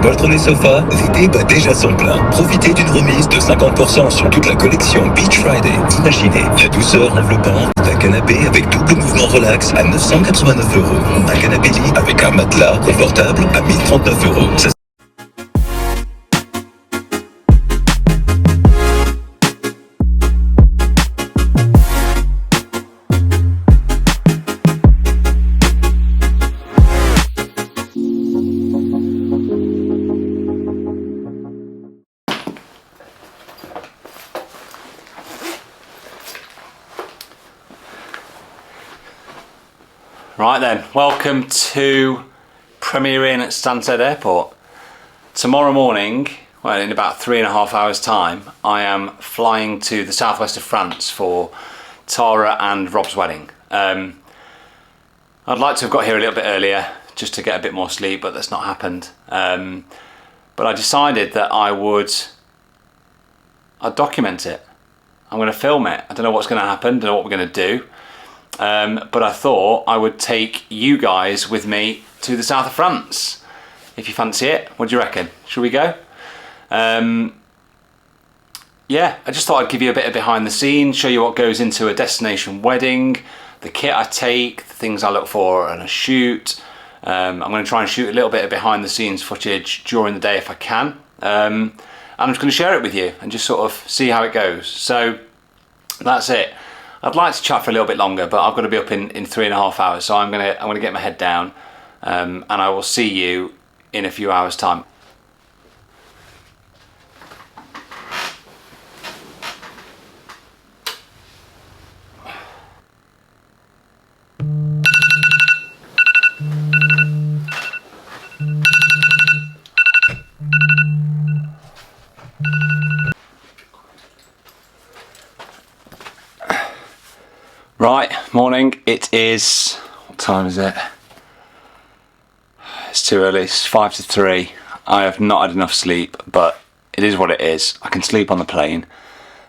poltron et sofas, l'été bat déjà son plein. Profitez d'une remise de 50% sur toute la collection Beach Friday. Imaginez la douceur enveloppante d'un canapé avec double mouvement relax à 989 €. Un canapé lit avec un matelas confortable à 1039 €. Right then, welcome to Premier Inn at Stansted Airport. Tomorrow morning, well in about 3.5 hours time, I am flying to the southwest of France for Tara and Rob's wedding. I'd like to have got here a little bit earlier just to get a bit more sleep, but that's not happened. But I decided that I'd document it. I'm going to film it. I don't know what's going to happen, don't know what we're going to do. But I thought I would take you guys with me to the south of France. If you fancy it, what do you reckon? Should we go? Yeah, I just thought I'd give you a bit of behind the scenes, show you what goes into a destination wedding, the kit I take, the things I look for in a shoot. I'm going to try and shoot a little bit of behind the scenes footage during the day if I can. And I'm just going to share it with you and just sort of see how it goes. So that's it. I'd like to chat for a little bit longer, but I've got to be up in 3.5 hours, so I'm gonna get my head down, and I will see you in a few hours' time. Right, morning. It is, what time is it? It's too early, it's 5 to 3. I have not had enough sleep, but it is what it is. I can sleep on the plane.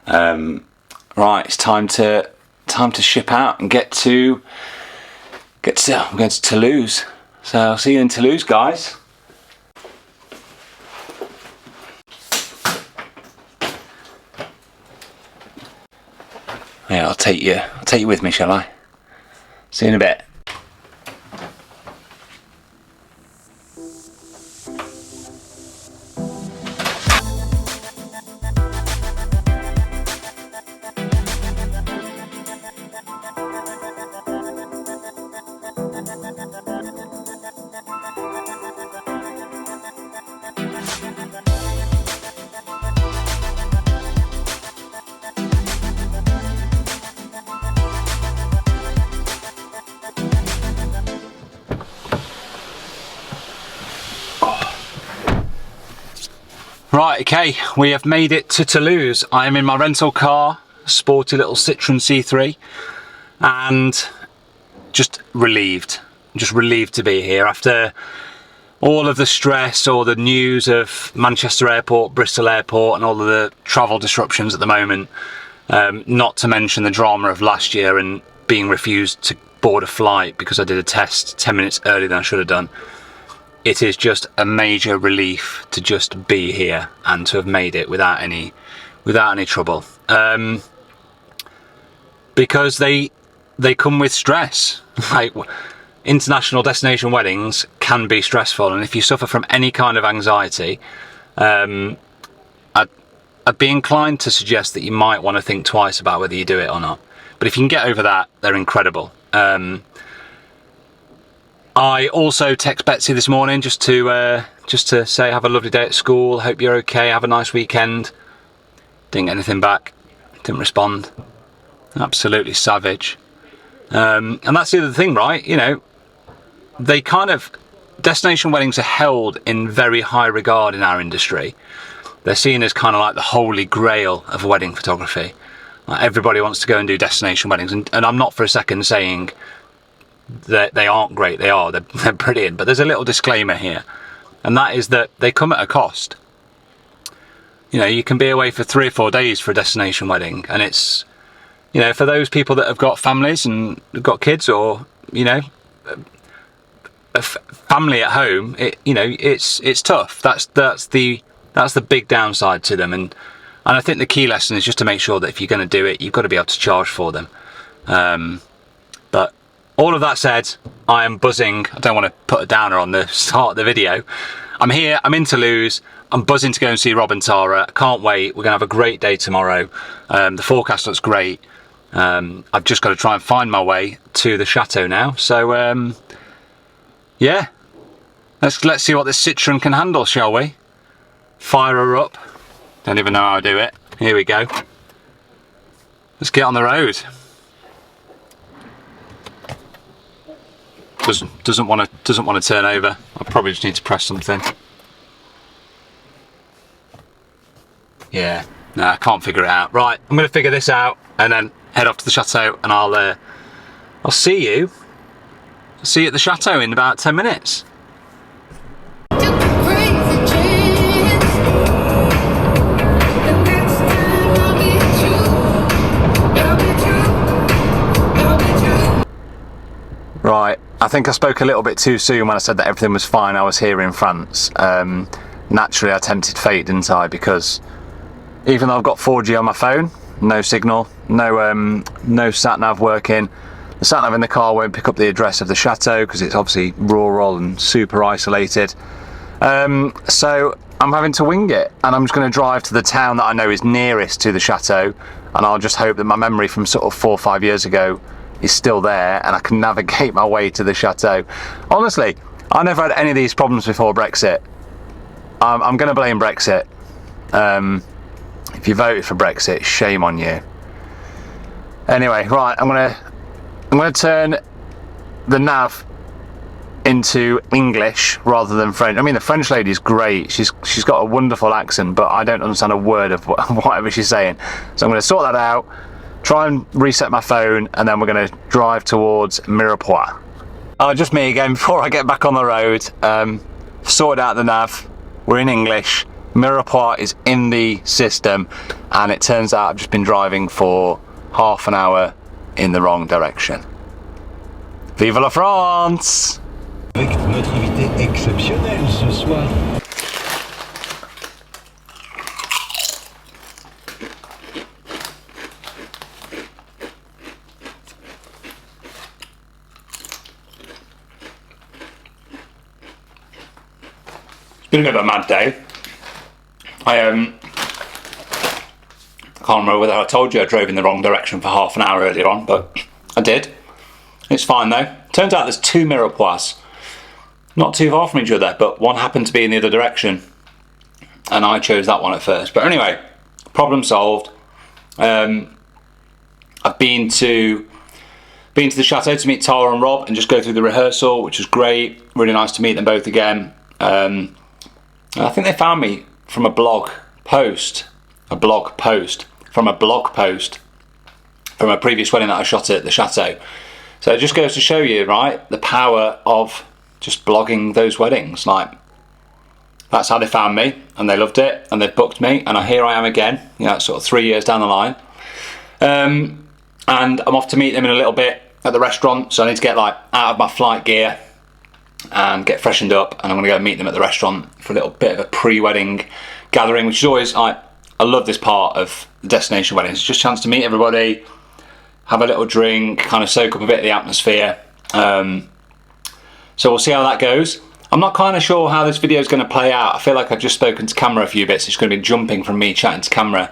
Right, it's time to ship out and I'm going to Toulouse. So I'll see you in Toulouse, guys. Yeah, I'll take you with me, shall I? See you in a bit. Right, okay, we have made it to Toulouse. I am in my rental car, sporty little Citroen C3, and just relieved to be here after all of the stress or the news of Manchester Airport, Bristol Airport, and all of the travel disruptions at the moment. Not to mention the drama of last year and being refused to board a flight because I did a test 10 minutes earlier than I should have done. It is just a major relief to just be here and to have made it without any trouble. Because they come with stress. Like, international destination weddings can be stressful, and if you suffer from any kind of anxiety, I'd be inclined to suggest that you might want to think twice about whether you do it or not. But if you can get over that, they're incredible. I also text Betsy this morning just to say have a lovely day at school, hope you're okay, have a nice weekend. Didn't get anything back, didn't respond. Absolutely savage. And that's the other thing, right? You know, they kind of, destination weddings are held in very high regard in our industry. They're seen as kind of like the holy grail of wedding photography. Like, everybody wants to go and do destination weddings, and I'm not for a second saying that they aren't great. They are, they're brilliant, but there's a little disclaimer here, and that is that they come at a cost. You know, you can be away for 3 or 4 days for a destination wedding, and it's, you know, for those people that have got families and have got kids, or, you know, family at home, it's tough. That's the big downside to them, and I think the key lesson is just to make sure that if you're going to do it, you've got to be able to charge for them. But all of that said, I am buzzing. I don't want to put a downer on the start of the video. I'm here, I'm in Toulouse, I'm buzzing to go and see Rob and Tara. I can't wait. We're going to have a great day tomorrow. The forecast looks great. I've just got to try and find my way to the chateau now. So, yeah, let's see what this Citroen can handle, shall we? Fire her up. Don't even know how I do it. Here we go. Let's get on the road. Doesn't want to turn over. I probably just need to press something. Yeah, no, I can't figure it out. Right, I'm going to figure this out and then head off to the chateau, and I'll see you. See you at the chateau in about 10 minutes. Right, I think I spoke a little bit too soon when I said that everything was fine. I was here in France. Naturally, I tempted fate, didn't I? Because even though I've got 4G on my phone, no signal, no sat-nav working. The sat-nav in the car won't pick up the address of the chateau because it's obviously rural and super isolated. So I'm having to wing it, and I'm just going to drive to the town that I know is nearest to the chateau, and I'll just hope that my memory from sort of 4 or 5 years ago is still there and I can navigate my way to the chateau. Honestly, I never had any of these problems before Brexit. I'm going to blame Brexit. If you voted for Brexit, shame on you. Anyway, right, I'm gonna turn the nav into English rather than French. I mean, the French lady is great. She's got a wonderful accent, but I don't understand a word of whatever she's saying. So I'm going to sort that out, try and reset my phone, and then we're going to drive towards Mirepoix. Just me again before I get back on the road. Sorted out the nav. We're in English. Mirepoix is in the system, and it turns out I've just been driving for half an hour in the wrong direction. Vive la France! Avec notre invité exceptionnel ce soir. It's been a bit of a mad day. I can't remember whether I told you I drove in the wrong direction for half an hour earlier on, but I did. It's fine though. Turns out there's 2 Mirepoix. Not too far from each other, but one happened to be in the other direction, and I chose that one at first. But anyway, problem solved. I've been to the chateau to meet Tara and Rob and just go through the rehearsal, which was great. Really nice to meet them both again. I think they found me from a blog post from a previous wedding that I shot at the chateau. So it just goes to show you, right, the power of just blogging those weddings. Like, that's how they found me, and they loved it, and they booked me, and here I am again, sort of 3 years down the line. And I'm off to meet them in a little bit at the restaurant, so I need to get out of my flight gear and get freshened up, and I'm going to go meet them at the restaurant for a little bit of a pre-wedding gathering, which is always, I love this part of the destination weddings. It's just a chance to meet everybody, have a little drink, kind of soak up a bit of the atmosphere. So we'll see how that goes. I'm not kind of sure how this video is going to play out. I feel like I've just spoken to camera a few bits. It's going to be jumping from me chatting to camera.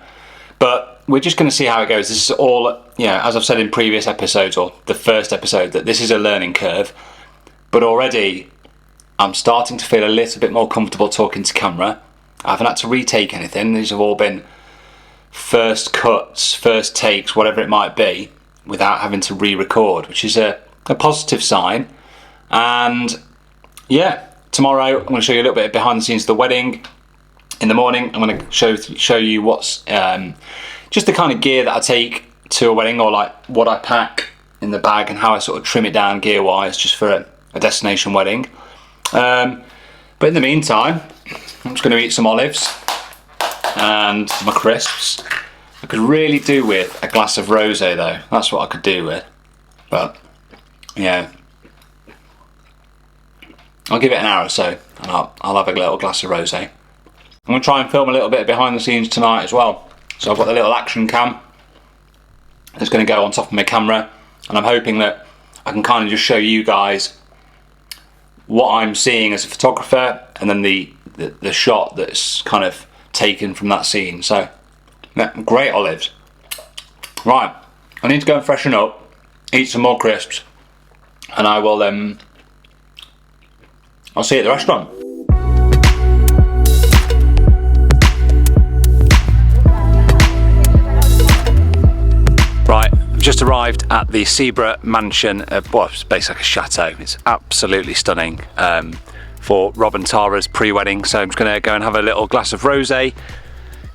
But we're just going to see how it goes. This is all, as I've said in previous episodes, or the first episode, that this is a learning curve. But already, I'm starting to feel a little bit more comfortable talking to camera. I haven't had to retake anything. These have all been first cuts, first takes, whatever it might be, without having to re-record, which is a positive sign. And yeah, tomorrow I'm going to show you a little bit behind the scenes of the wedding. In the morning, I'm going to show you what's just the kind of gear that I take to a wedding, or like what I pack in the bag and how I sort of trim it down gear-wise, just for a destination wedding. But in the meantime, I'm just going to eat some olives and my crisps. I could really do with a glass of rosé though. That's what I could do with. But yeah, I'll give it an hour or so, and I'll have a little glass of rosé. I'm going to try and film a little bit behind the scenes tonight as well. So I've got the little action cam that's going to go on top of my camera, and I'm hoping that I can kind of just show you guys what I'm seeing as a photographer, and then the shot that's kind of taken from that scene. So yeah, great olives. Right, I need to go and freshen up, eat some more crisps, and I will I'll see you at the restaurant. Right, I've just arrived at the Zebra Mansion. Well, it's basically like a chateau. It's absolutely stunning for Rob and Tara's pre-wedding. So I'm just going to go and have a little glass of rosé,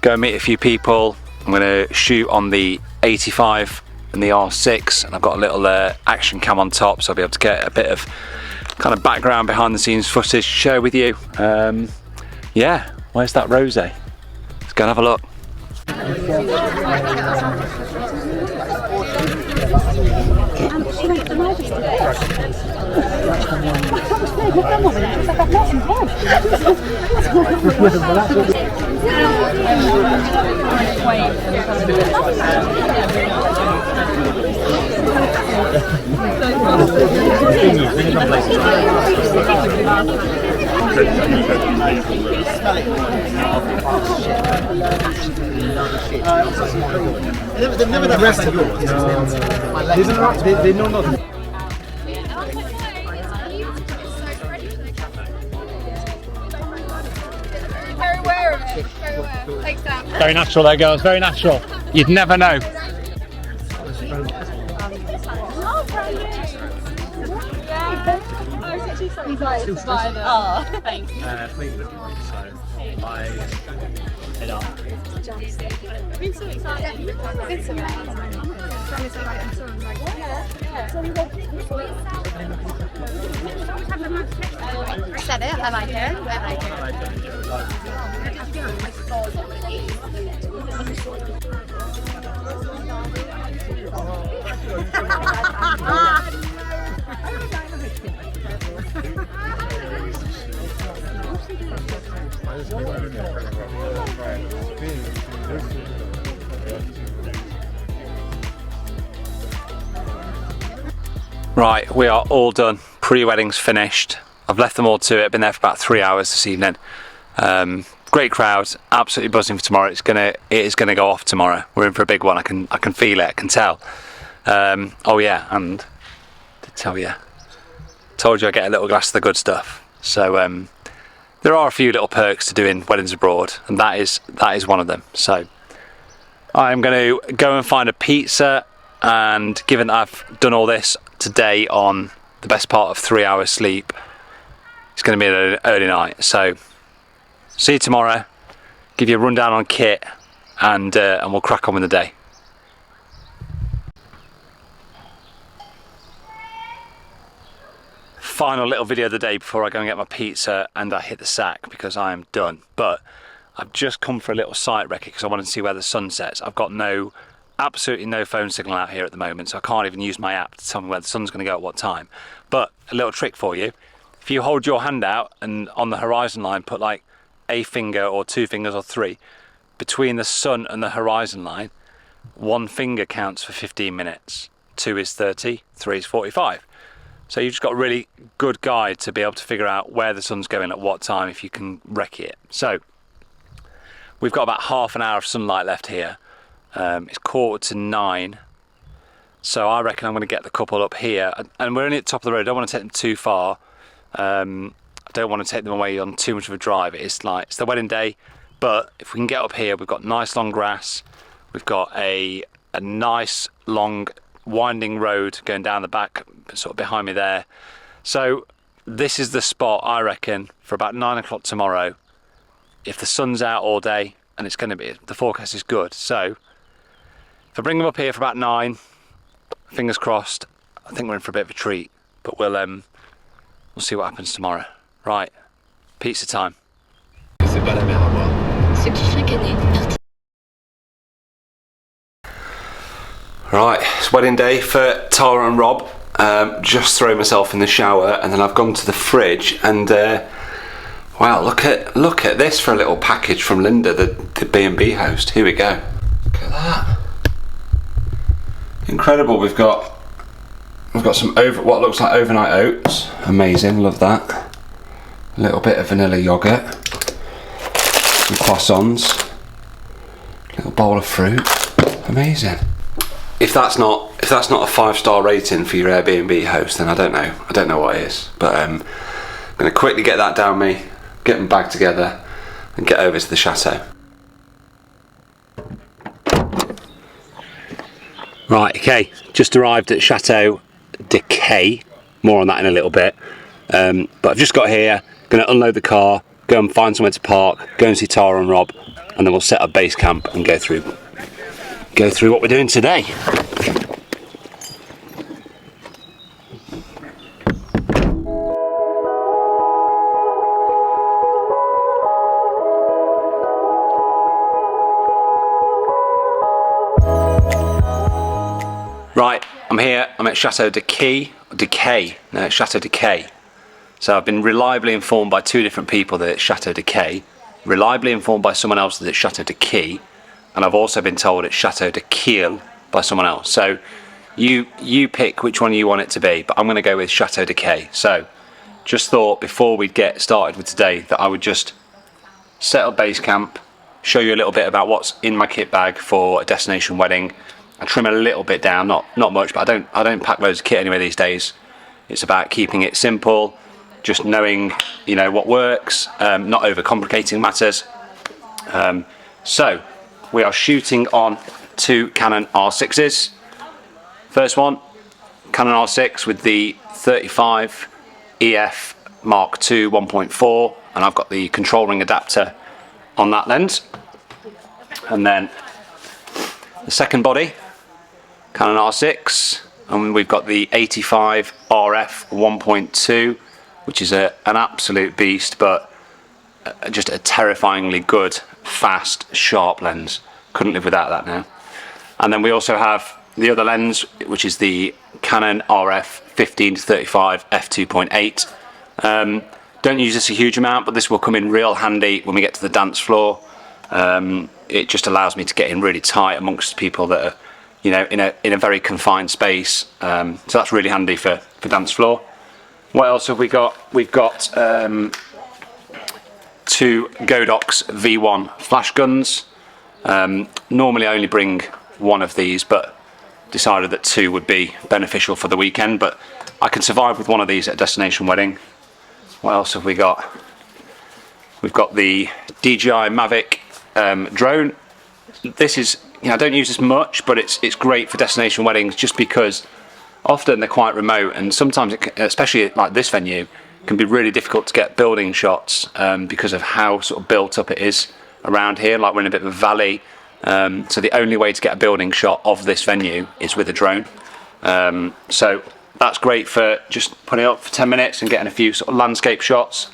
go and meet a few people. I'm going to shoot on the 85 and the R6, and I've got a little action cam on top, so I'll be able to get a bit of kind of background behind the scenes footage to share with you. Yeah, where's that rosé? Let's go and have a look. They've never done rest of yours. They know nothing. Very aware of it. Very aware. Thanks, Sam. Very natural there, girls, very natural. You'd never know. Oh, thanks. Head up. I've been so excited. It's amazing. Said it. I like it. Right, we are all done. Pre-wedding's finished. I've left them all to it. Been there for about 3 hours this evening. Great crowds, absolutely buzzing for tomorrow. It is gonna go off tomorrow. We're in for a big one. I can feel it. I can tell. Oh yeah, and to tell you, told you I get a little glass of the good stuff. So there are a few little perks to doing weddings abroad, and that is one of them. So I'm going to go and find a pizza, and given that I've done all this today on the best part of 3 hours sleep, it's going to be an early night. So see you tomorrow, give you a rundown on kit, and we'll crack on with the day. Final little video of the day before I go and get my pizza and I hit the sack, because I am done. But I've just come for a little sight recce because I wanted to see where the sun sets. I've got absolutely no phone signal out here at the moment, so I can't even use my app to tell me where the sun's going to go at what time. But a little trick for you: if you hold your hand out and on the horizon line put like a finger or 2 fingers or 3 between the sun and the horizon line, 1 finger counts for 15 minutes, 2 is 30, 3 is 45. So you've just got a really good guide to be able to figure out where the sun's going at what time if you can recce it. So we've got about half an hour of sunlight left here. It's 8:45, so I reckon I'm going to get the couple up here, and we're only at the top of the road. I don't want to take them too far. I don't want to take them away on too much of a drive. It's the wedding day, but if we can get up here, we've got nice long grass, we've got a nice long winding road going down the back, sort of behind me there. So this is the spot, I reckon, for about 9 o'clock tomorrow, if the sun's out all day, and it's going to be, the forecast is good. So if I bring them up here for about 9, fingers crossed, I think we're in for a bit of a treat. But we'll see what happens tomorrow. Right, pizza time. C'est pas la mer à boire. Ce qui chaque année partit. Right, it's wedding day for Tara and Rob. just thrown myself in the shower, and then I've gone to the fridge and wow, look at this for a little package from Linda, the B&B host. Here we go. Look at that. Incredible. We've got some what looks like overnight oats. Amazing, love that. A little bit of vanilla yogurt. Some croissants. A little bowl of fruit. Amazing. If that's not a 5-star rating for your Airbnb host, then I don't know what is. But I'm going to quickly get that down me, get my bag together, and get over to the chateau. Right, okay, just arrived at Chateau de Quay. More on that in a little bit. But I've just got here, going to unload the car, go and find somewhere to park, go and see Tara and Rob, and then we'll set up base camp and go through what we're doing today. Right, I'm here, I'm at Chateau de Quay, Chateau de Quay. So I've been reliably informed by 2 different people that it's Chateau de Quay, reliably informed by someone else that it's Chateau de Quay, and I've also been told it's Chateau de Kiel by someone else. So you pick which one you want it to be, but I'm going to go with Chateau de Quay. So just thought before we get started with today that I would just set up base camp, show you a little bit about what's in my kit bag for a destination wedding. I trim a little bit down, not much, but I don't pack loads of kit anyway these days. It's about keeping it simple, just knowing what works, not overcomplicating matters. So we are shooting on 2 Canon R6s. First one, Canon R6 with the 35 EF Mark II 1.4, and I've got the control ring adapter on that lens. And then the second body, Canon R6, and we've got the 85 RF 1.2, which is an absolute beast, but just a terrifyingly good, fast, sharp lens. Couldn't live without that now. And then we also have the other lens, which is the Canon RF 15-35 f2.8. Don't use this a huge amount, but this will come in real handy when we get to the dance floor. It just allows me to get in really tight amongst people that are in a very confined space, so that's really handy for dance floor. What else have we got? We've got 2 Godox V1 flash guns. Normally I only bring 1 of these, but decided that 2 would be beneficial for the weekend, but I can survive with 1 of these at a destination wedding. What else have we got? We've got the DJI Mavic drone. This is, I don't use this much, but it's great for destination weddings just because often they're quite remote, and sometimes, especially like this venue, can be really difficult to get building shots because of how sort of built up it is around here. Like we're in a bit of a valley, so the only way to get a building shot of this venue is with a drone. So that's great for just putting it up for 10 minutes and getting a few sort of landscape shots.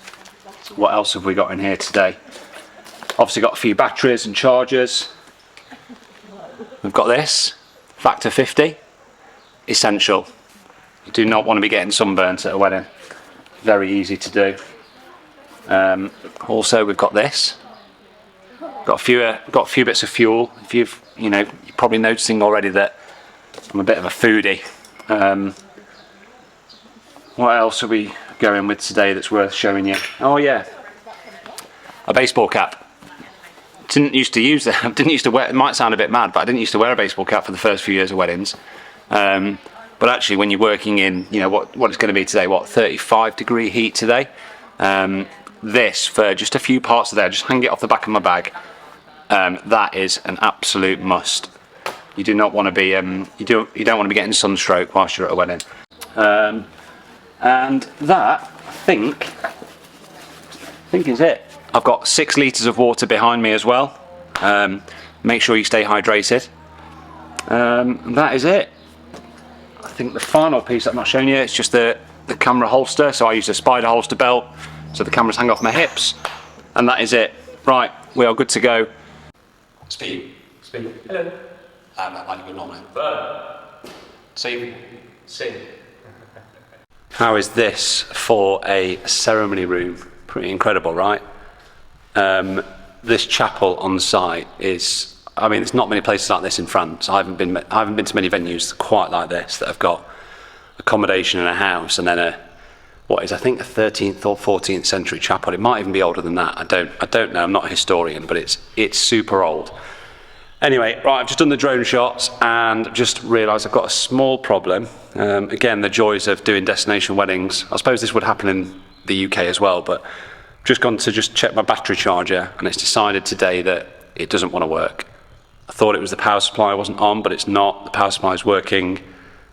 What else have we got in here today? Obviously got a few batteries and chargers. We've got this, Factor 50, essential. You do not want to be getting sunburnt at a wedding. Very easy to do. Also we've got this. Got a few bits of fuel. If you're probably noticing already that I'm a bit of a foodie. What else are we going with today that's worth showing you? Oh yeah, a baseball cap. Didn't used to use that. Didn't used to wear. It might sound a bit mad, but I didn't used to wear a baseball cap for the first few years of weddings. But actually, when you're working in, what it's going to be today, 35-degree heat today. This for just a few parts of there. Just hang it off the back of my bag. That is an absolute must. You do not want to be. You don't want to be getting sunstroke whilst you're at a wedding. And that, I think is it. I've got 6 litres of water behind me as well. Make sure you stay hydrated. That is it. I think the final piece that I'm not showing you, it's just the camera holster. So I use a spider holster belt, so the cameras hang off my hips. And that is it. Right, we are good to go. Speak. Hello. Like you would normally. Sing. How is this for a ceremony room? Pretty incredible, right? This chapel on site is, I mean, there's not many places like this in France. I haven't been to many venues quite like this that have got accommodation in a house and then what is, I think, a 13th or 14th century chapel. It might even be older than that. I don't know. I'm not a historian, but it's super old. Anyway, right, I've just done the drone shots and just realised I've got a small problem. Again, the joys of doing destination weddings. I suppose this would happen in the UK as well, but I've just gone to just check my battery charger and it's decided today that it doesn't want to work. I thought it was the power supply wasn't on, but it's not. The power supply is working.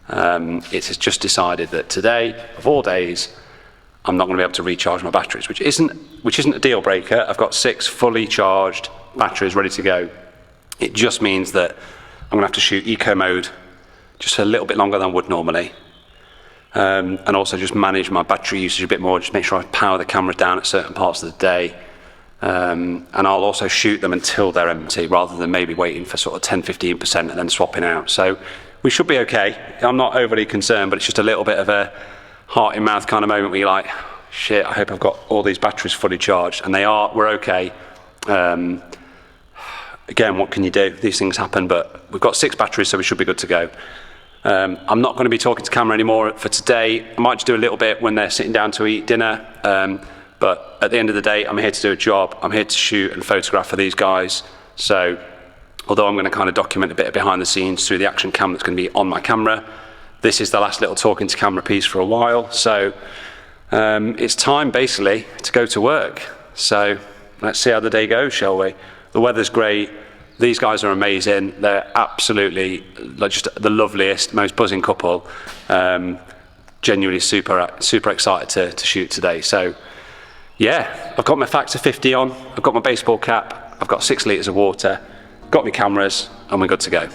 It has just decided that today, of all days, I'm not going to be able to recharge my batteries, which isn't a deal breaker. I've got 6 fully charged batteries ready to go. It just means that I'm going to have to shoot eco mode just a little bit longer than I would normally. And also just manage my battery usage a bit more, just make sure I power the camera down at certain parts of the day. And I'll also shoot them until they're empty, rather than maybe waiting for sort of 10-15% and then swapping out. So we should be okay. I'm not overly concerned, but it's just a little bit of a heart in mouth kind of moment where you're like, shit, I hope I've got all these batteries fully charged. And we're okay. Again, what can you do? These things happen, but we've got 6 batteries, so we should be good to go. I'm not going to be talking to camera anymore for today. I might just do a little bit when they're sitting down to eat dinner. But at the end of the day, I'm here to do a job. I'm here to shoot and photograph for these guys. So although I'm going to kind of document a bit of behind the scenes through the action cam that's going to be on my camera, this is the last little talking to camera piece for a while. So it's time basically to go to work. So let's see how the day goes, shall we? The weather's great. These guys are amazing. They're absolutely just the loveliest, most buzzing couple. Genuinely super excited to shoot today. So yeah, I've got my Factor 50 on. I've got my baseball cap. I've got 6 litres of water. Got my cameras, and we're good to go.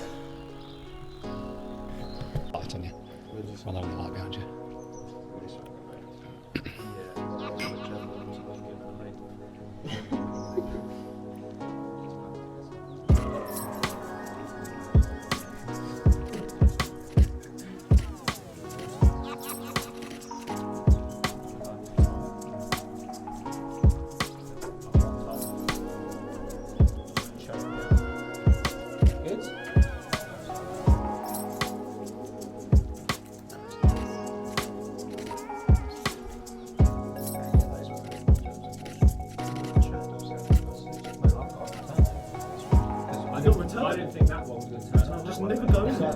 I didn't think that one was going to turn up. Just never goes there.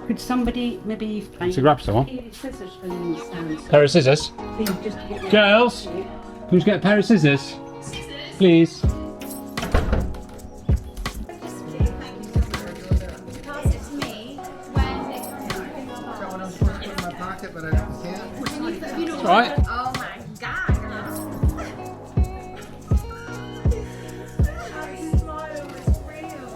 Could somebody maybe find To grab someone? scissors for these Pair of scissors? just to get Girls, can we just get a pair of scissors? Please. Pass it to me when it in my pocket, but I can't. It's alright. Oh my god. That smile was real.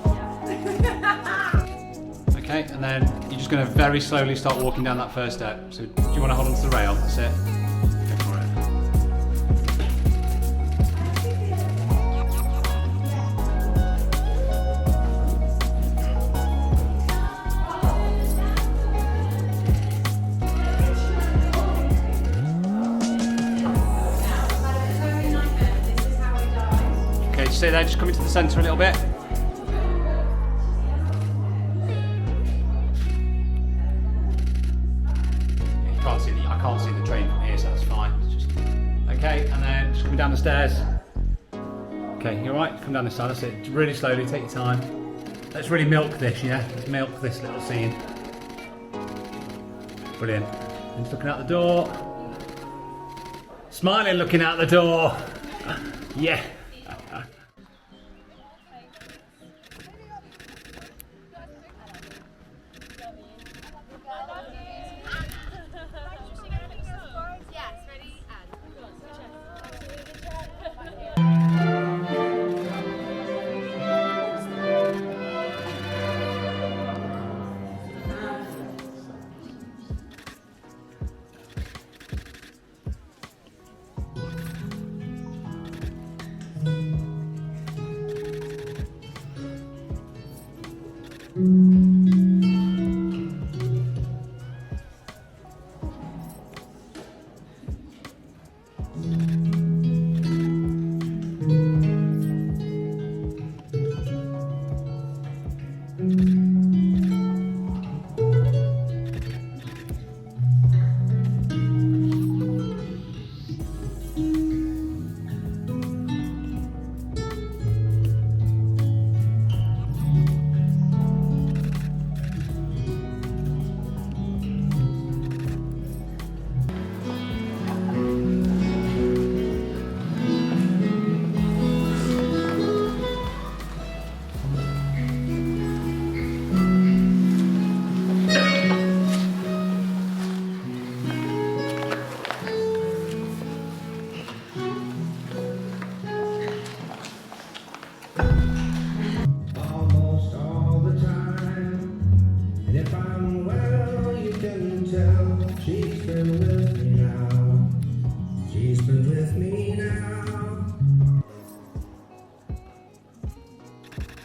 Okay, and then you're just going to very slowly start walking down that first step. So do you want to hold onto the rail? That's it. Go for it. Okay, just stay there, just come into the centre a little bit. I can't see the train from here, so that's fine. It's just, okay, and then just coming down the stairs. Okay, you're right, come down this side, that's it. Just really slowly, take your time. Let's really milk this, yeah? Let's milk this little scene. Brilliant. And just looking out the door. Smiling, looking out the door. Yeah. Yes, ready? And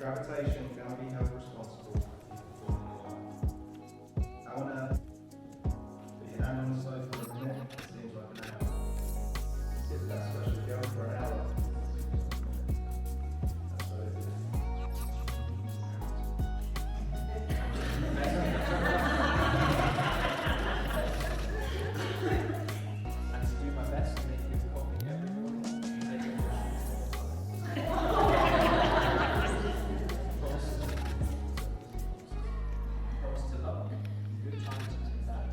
Gravitation can be held responsible for people falling in love. I want to put your hand on the sofa for a minute. It seems like an hour. Sit with that special girl for an hour. That's what it is. And to do my best to make you a copy every morning. Promise to love. Good times and bad.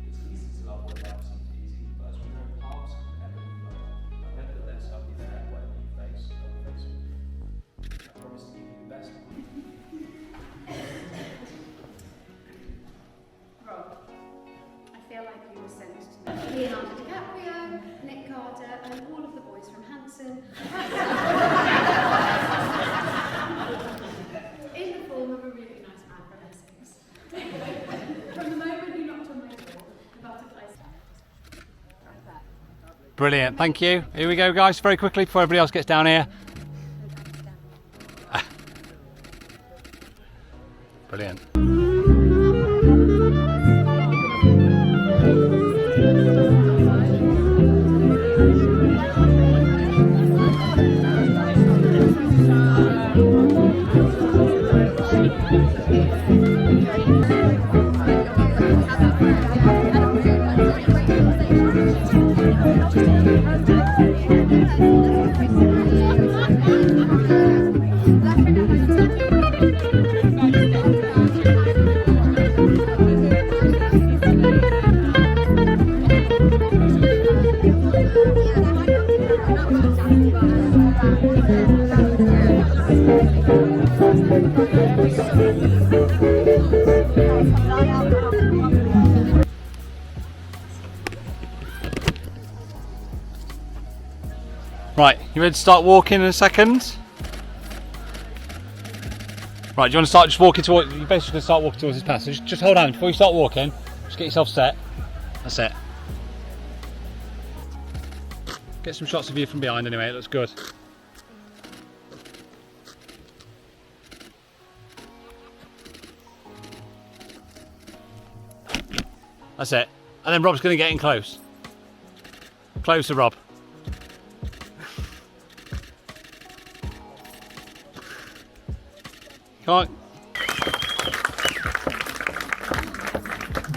It's easy to love when life seems easy, but as we know, paths can ebb and flow. But nevertheless, I'll be there, whatever you face, I'll face with you. I promise to give you the best. Rob, I feel like you were sent to me. Leonardo DiCaprio, Nick Carter, and all of the boys from Hanson. In the form of a really nice man from Essex. From the moment you knocked on my door, the butterflies. Brilliant, thank you. Here we go, guys, very quickly before everybody else gets down here. Brilliant. Right, you ready to start walking in a second? Right, do you want to start just walking towards, you're basically going to start walking towards this path, so just hold on, before you start walking, just get yourself set. That's it. Get some shots of you from behind anyway, it looks good. That's it. And then Rob's going to get in close. Closer, Rob. Come on.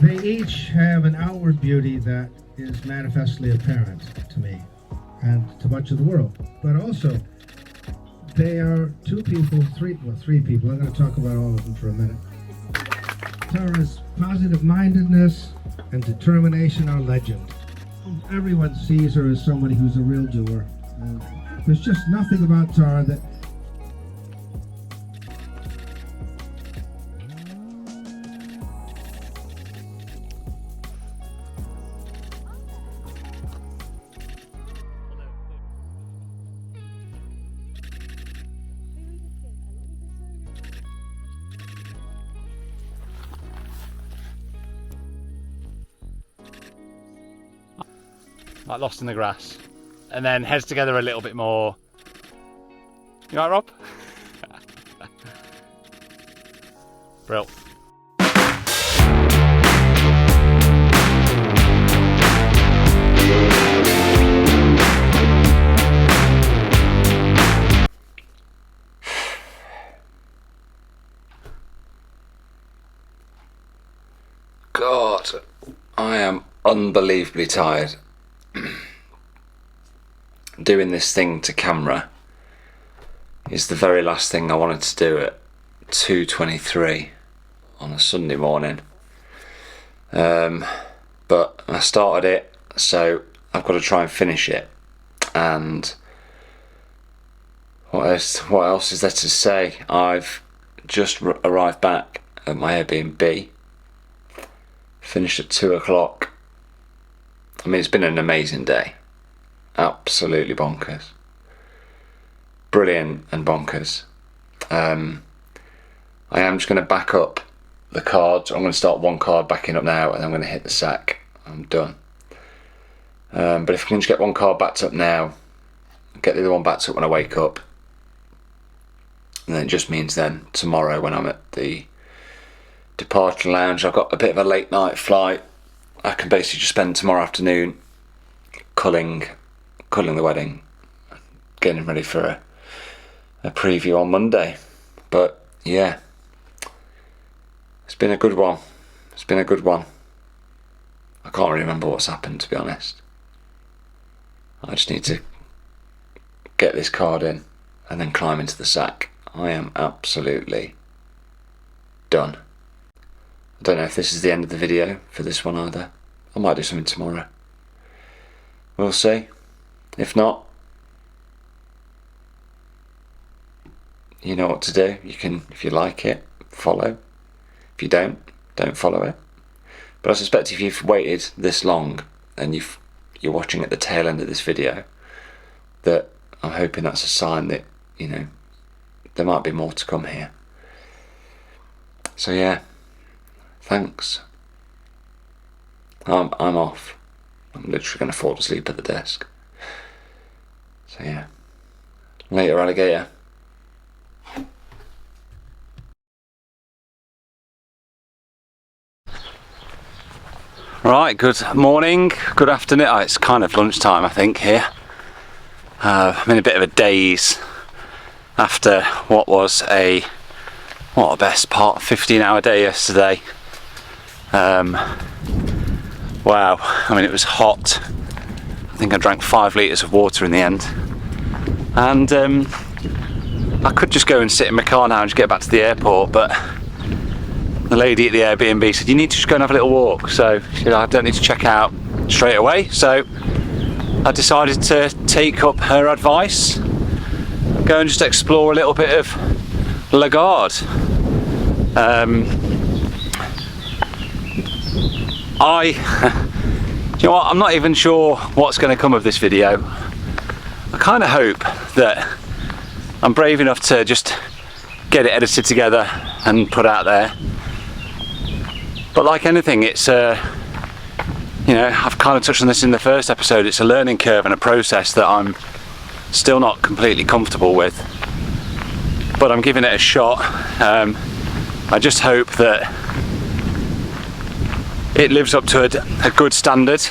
They each have an outward beauty that is manifestly apparent to me and to much of the world. But also, they are three people. I'm going to talk about all of them for a minute. Tara's positive-mindedness and determination are legend. Everyone sees her as somebody who's a real doer. And there's just nothing about Tara that like lost in the grass, and then heads together a little bit more. You alright, Rob? Brill. God, I am unbelievably tired. Doing this thing to camera is the very last thing I wanted to do at 2:23 on a Sunday morning. But I started it, so I've got to try and finish it. And what else is there to say? I've just arrived back at my Airbnb, finished at 2 o'clock. I mean, it's been an amazing day. Absolutely bonkers. Brilliant and bonkers. I am just going to back up the cards. I'm going to start one card backing up now, and I'm going to hit the sack. I'm done. But if I can just get one card backed up now, get the other one backed up when I wake up, And then it just means then tomorrow when I'm at the departure lounge, I've got a bit of a late night flight. I can basically just spend tomorrow afternoon culling the wedding, getting ready for a preview on Monday. But yeah, it's been a good one. It's been a good one. I can't really remember what's happened, to be honest. I just need to get this card in and then climb into the sack. I am absolutely done. I don't know if this is the end of the video for this one either. I might do something tomorrow. We'll see. If not, you know what to do. You can, if you like it, follow. If you don't follow it. But I suspect if you've waited this long and you're watching at the tail end of this video, that I'm hoping that's a sign that, you know, there might be more to come here. So yeah, thanks. I'm off. I'm literally going to fall asleep at the desk. So yeah, later, alligator. Right, good morning, good afternoon. Oh, it's kind of lunchtime, I think, here. I'm in a bit of a daze after what was a best part 15-hour day yesterday. Wow, I mean, it was hot. I think I drank 5 litres of water in the end. And I could just go and sit in my car now and just get back to the airport, but the lady at the Airbnb said, you need to just go and have a little walk. So she said, I don't need to check out straight away. So I decided to take up her advice, go and just explore a little bit of Lagarde. Do you know what, I'm not even sure what's going to come of this video. I kind of hope that I'm brave enough to just get it edited together and put out there. But like anything, it's you know, I've kind of touched on this in the first episode, it's a learning curve and a process that I'm still not completely comfortable with. But I'm giving it a shot. I just hope that it lives up to a good standard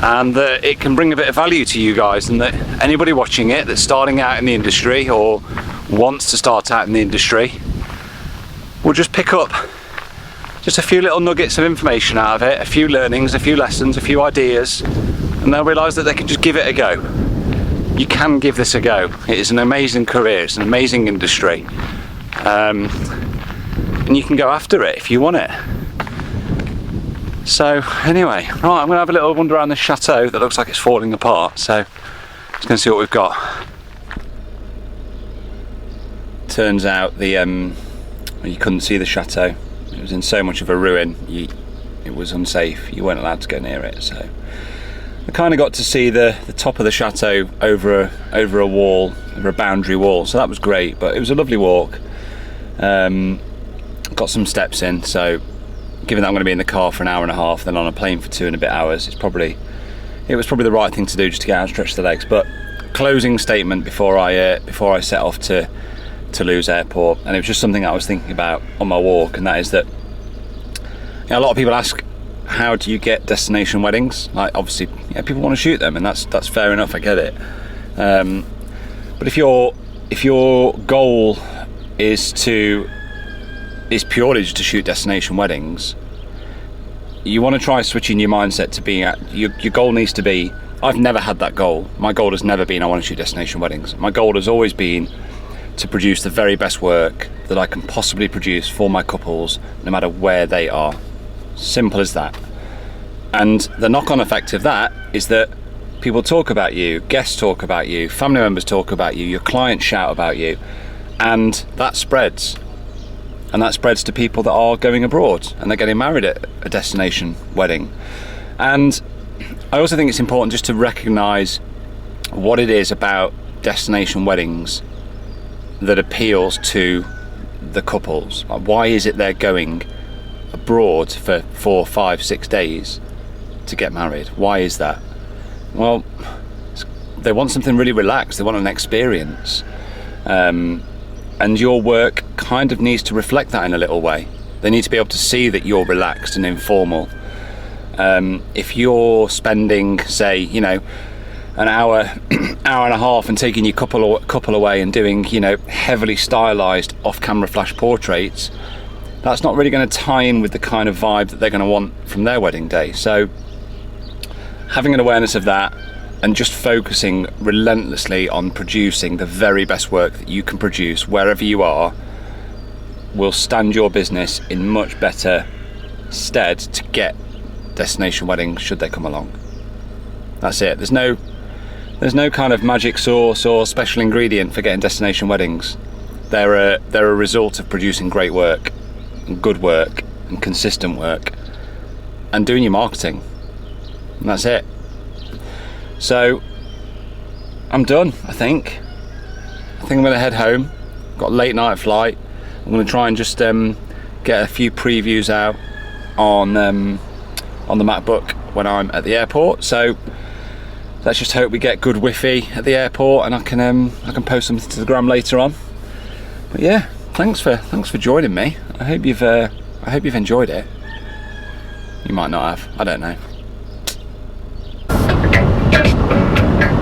and that it can bring a bit of value to you guys, and that anybody watching it that's starting out in the industry or wants to start out in the industry will just pick up just a few little nuggets of information out of it, a few learnings, a few lessons, a few ideas, and they'll realise that they can just give it a go. You can give this a go. It is an amazing career, it's an amazing industry, and you can go after it if you want it. So anyway, right, I'm going to have a little wander around this chateau that looks like it's falling apart, so just going to see what we've got. Turns out you couldn't see the chateau. It was in so much of a ruin, it was unsafe, you weren't allowed to go near it. So I kind of got to see the top of the chateau over a wall, over a boundary wall, so that was great, but it was a lovely walk. Got some steps in, so given that I'm going to be in the car for an hour and a half, then on a plane for 2 and a bit hours, it was probably the right thing to do, just to get out and stretch the legs. But closing statement before I set off to Toulouse Airport, and it was just something I was thinking about on my walk, and that is that, you know, a lot of people ask, how do you get destination weddings? Like, obviously, yeah, people want to shoot them, and that's fair enough, I get it. But if your goal is purely just to shoot destination weddings, you want to try switching your mindset to being your goal needs to be, I've never had that goal. My goal has never been I want to shoot destination weddings. My goal has always been to produce the very best work that I can possibly produce for my couples, no matter where they are. Simple as that. And the knock-on effect of that is that people talk about you, guests talk about you, family members talk about you, your clients shout about you, and that spreads. And that spreads to people that are going abroad and they're getting married at a destination wedding. And I also think it's important just to recognise what it is about destination weddings that appeals to the couples. Like, why is it they're going abroad for 4, 5, 6 days to get married? Why is that? Well, they want something really relaxed, they want an experience. and your work kind of needs to reflect that in a little way. They need to be able to see that you're relaxed and informal. If you're spending, say, you know, an hour, hour and a half and taking your couple away and doing, you know, heavily stylized off-camera flash portraits, that's not really going to tie in with the kind of vibe that they're going to want from their wedding day. So having an awareness of that and just focusing relentlessly on producing the very best work that you can produce wherever you are will stand your business in much better stead to get destination weddings should they come along. That's it. There's no kind of magic sauce or special ingredient for getting destination weddings. They're a result of producing great work and good work and consistent work and doing your marketing, and that's it. So I'm done. I think I'm going to head home. Got a late night flight. I'm going to try and just get a few previews out on the MacBook when I'm at the airport. So let's just hope we get good Wi-Fi at the airport, and I can post something to the gram later on. But yeah, thanks for joining me. I hope you've enjoyed it. You might not have. I don't know.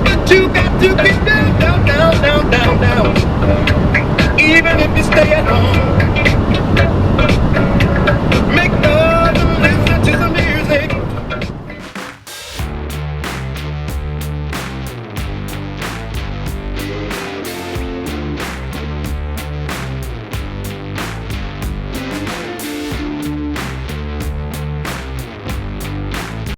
But you got to get down, down, down, down, down, down. Even if you stay at home.